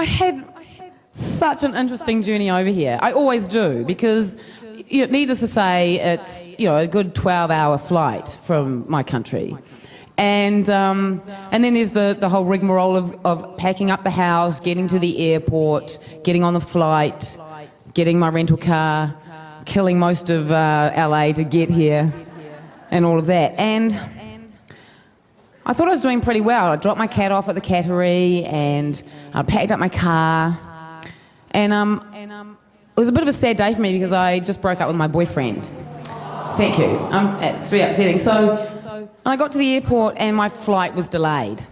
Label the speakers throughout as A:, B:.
A: I had such an interesting journey over here. I always do, because needless to say, it's a good 12-hour flight from my country. And then there's the whole rigmarole of packing up the house, getting to the airport, getting on the flight, getting my rental car, killing most of LA to get here, and all of that. And I thought I was doing pretty well. I dropped my cat off at the cattery, and I packed up my car. And it was a bit of a sad day for me because I just broke up with my boyfriend. Thank you. It's really upsetting. So I got to the airport and my flight was delayed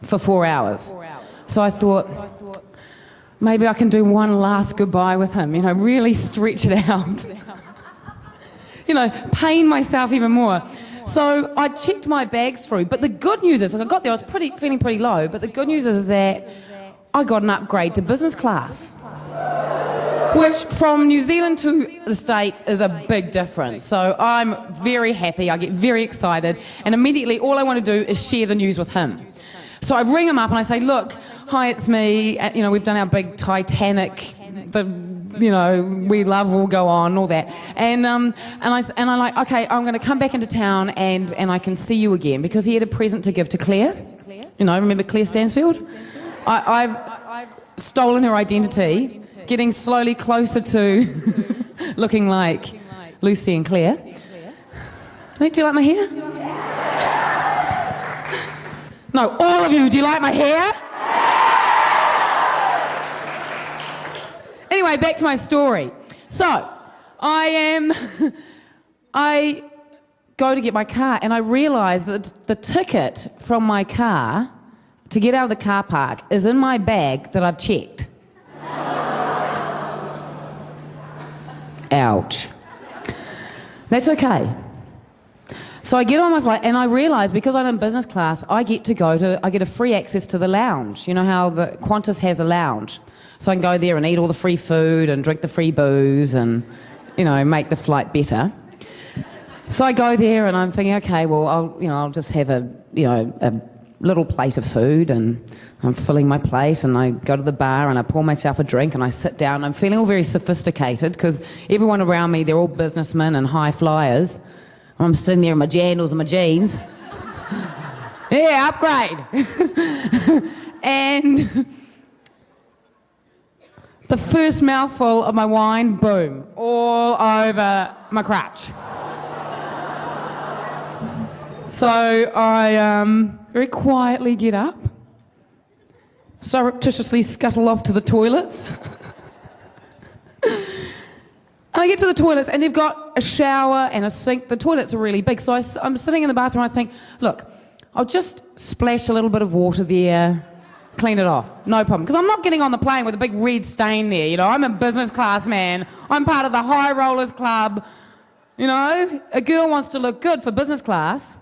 A: for 4 hours. So I thought, maybe I can do one last goodbye with him, really stretch it out. Pain myself even more. So I checked my bags through, but the good news is, I got there, I was feeling pretty low, but the good news is that I got an upgrade to business class, which from New Zealand to the States is a big difference. So I'm very happy, I get very excited, and immediately all I want to do is share the news with him. So I ring him up and I say, look, hi, it's me, we've done our big Titanic, we love will go on, all that. And I'm like, okay, I'm going to come back into town and I can see you again, because he had a present to give to Claire. Remember Claire Stansfield? I've stolen her identity, getting slowly closer to looking like Lucy and Claire. Hey, do you like my hair? No, all of you, do you like my hair? Anyway, back to my story. So, I go to get my car and I realise that the ticket from my car to get out of the car park is in my bag that I've checked. Ouch. That's okay. So I get on my flight and I realise, because I'm in business class, I get a free access to the lounge. You know how the Qantas has a lounge? So I can go there and eat all the free food and drink the free booze and, make the flight better. So I go there and I'm thinking, okay, well, I'll just have a little plate of food, and I'm filling my plate, and I go to the bar and I pour myself a drink and I sit down and I'm feeling all very sophisticated because everyone around me, they're all businessmen and high flyers. I'm sitting there in my jandals and my jeans. Yeah, upgrade. And the first mouthful of my wine, boom, all over my crotch. So I very quietly get up, surreptitiously scuttle off to the toilets. And I get to the toilets and they've got a shower and a sink. The toilets are really big. So I'm sitting in the bathroom and I think, look, I'll just splash a little bit of water there, clean it off, no problem. Because I'm not getting on the plane with a big red stain there, I'm a business class man. I'm part of the High Rollers Club. A girl wants to look good for business class.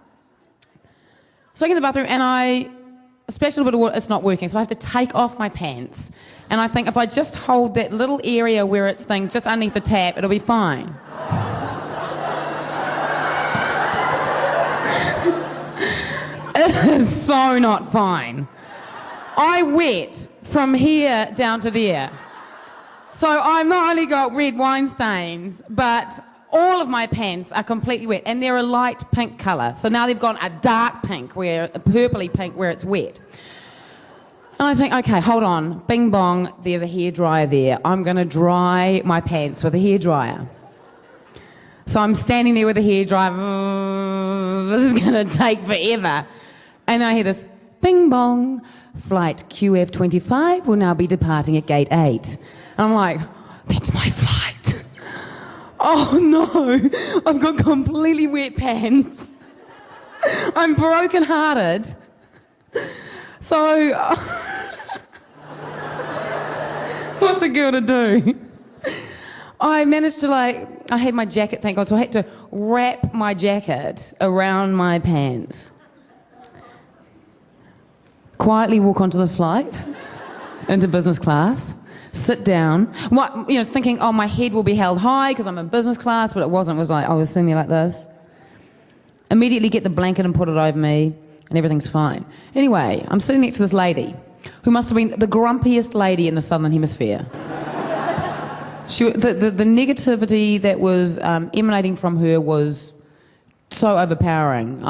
A: So I get in the bathroom and I splash a little bit of water, it's not working, so I have to take off my pants. And I think if I just hold that little area where it's just underneath the tap, it'll be fine. It is so not fine. I wet from here down to there. So I've not only got red wine stains, but all of my pants are completely wet, and they're a light pink colour. So now they've gone a dark pink, a purpley pink where it's wet. And I think, okay, hold on, bing bong, there's a hairdryer there. I'm going to dry my pants with a hairdryer. So I'm standing there with a hairdryer. This is going to take forever. And I hear this, bing bong, flight QF25 will now be departing at gate 8. And I'm like, that's my flight. Oh no, I've got completely wet pants. I'm broken-hearted. So, what's a girl to do? I managed to I had my jacket, thank God, so I had to wrap my jacket around my pants. Quietly walk onto the flight, into business class. Sit down, thinking, oh, my head will be held high because I'm in business class, but it wasn't. It was I was sitting there like this. Immediately get the blanket and put it over me, and everything's fine. Anyway, I'm sitting next to this lady, who must have been the grumpiest lady in the Southern Hemisphere. The negativity that was emanating from her was so overpowering.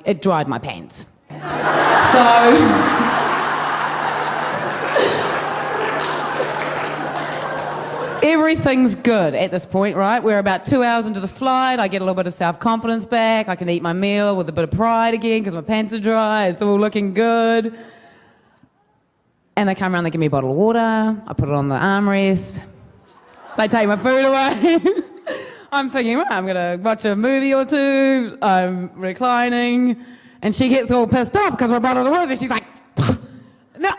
A: It dried my pants. So... Everything's good at this point, right? We're about 2 hours into the flight. I get a little bit of self-confidence back. I can eat my meal with a bit of pride again because my pants are dry. It's all looking good. And they come around, they give me a bottle of water. I put it on the armrest. They take my food away. I'm thinking, well, I'm going to watch a movie or two. I'm reclining. And she gets all pissed off because my bottle of water. She's like, no.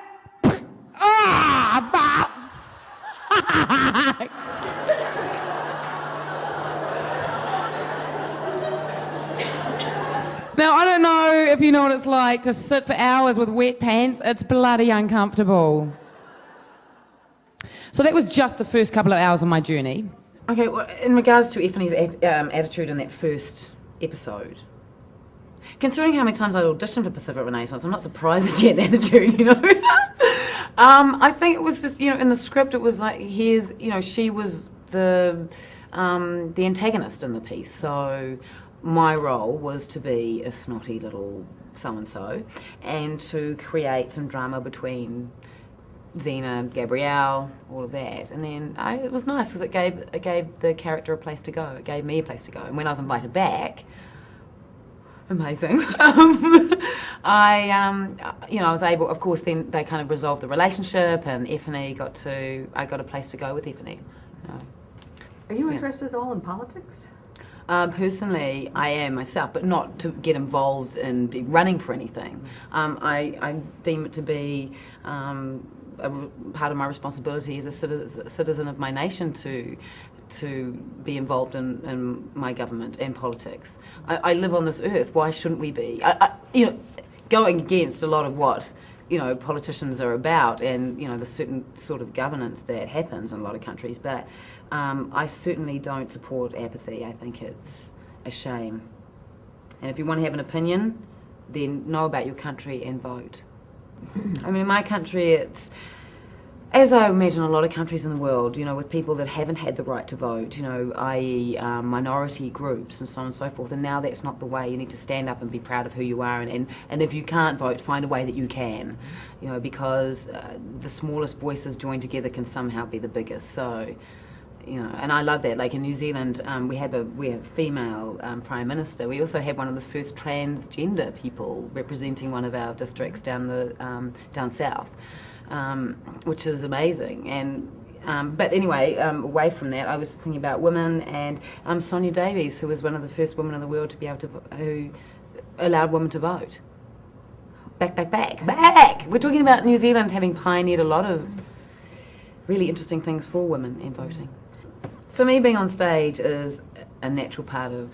A: Ah, fuck. Now, I don't know if you know what it's like to sit for hours with wet pants. It's bloody uncomfortable. So that was just the first couple of hours of my journey. Okay, well, in regards to Effie's attitude in that first episode, considering how many times I auditioned for Pacific Renaissance, I'm not surprised that she had an attitude, you know. I think it was just, you know, in the script it was like, here's, you know, she was the antagonist in the piece, so my role was to be a snotty little so-and-so and to create some drama between Xena, Gabrielle, all of that. And then it was nice because it gave the character a place to go. It gave me a place to go. And when I was invited back, amazing, you know, I was able, of course, then they kind of resolved the relationship and I got a place to go with Effie.
B: Are you interested at all in politics?
A: Personally, I am myself, but not to get involved in running for anything. I deem it to be a part of my responsibility as a citizen of my nation to be involved in my government and politics. I live on this earth. Why shouldn't we be? You know, going against a lot of what, you know, politicians are about and, you know, the certain sort of governance that happens in a lot of countries, but I certainly don't support apathy. I think it's a shame. And if you want to have an opinion, then know about your country and vote. I mean, in my country, it's, as I imagine a lot of countries in the world, you know, with people that haven't had the right to vote, you know, i.e. Minority groups and so on and so forth, and now that's not the way. You need to stand up and be proud of who you are, and if you can't vote, find a way that you can, you know, because the smallest voices joined together can somehow be the biggest. So, you know, and I love that. Like in New Zealand, we have a female Prime Minister. We also have one of the first transgender people representing one of our districts down south. Which is amazing. And but anyway, away from that, I was thinking about women and Sonia Davies, who was one of the first women in the world to be able to, who allowed women to vote. Back! We're talking about New Zealand having pioneered a lot of really interesting things for women in voting. For me, being on stage is a natural part of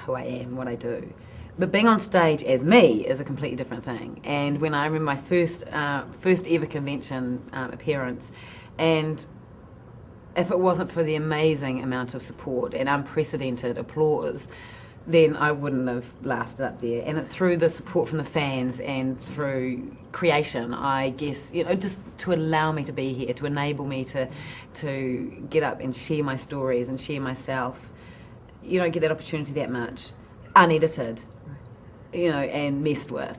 A: who I am, what I do. But being on stage as me is a completely different thing. And when I remember my first ever convention appearance, and if it wasn't for the amazing amount of support and unprecedented applause, then I wouldn't have lasted up there. And through the support from the fans and through creation, I guess, you know, just to allow me to be here, to enable me to get up and share my stories and share myself. You don't get that opportunity that much, unedited, you know, and messed with.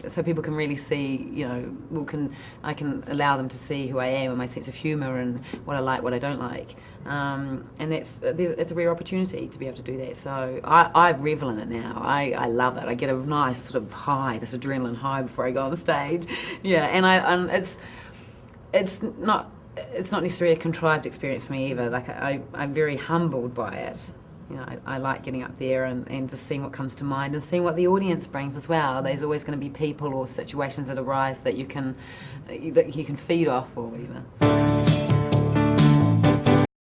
A: So people can really see, you know, I can allow them to see who I am and my sense of humour and what I like, what I don't like. And it's a rare opportunity to be able to do that. So I revel in it now. I love it. I get a nice sort of high, this adrenaline high before I go on stage. Yeah, and it's not necessarily a contrived experience for me either. Like I'm very humbled by it. You know, I like getting up there and just seeing what comes to mind and seeing what the audience brings as well. There's always going to be people or situations that arise that you can feed off or whatever.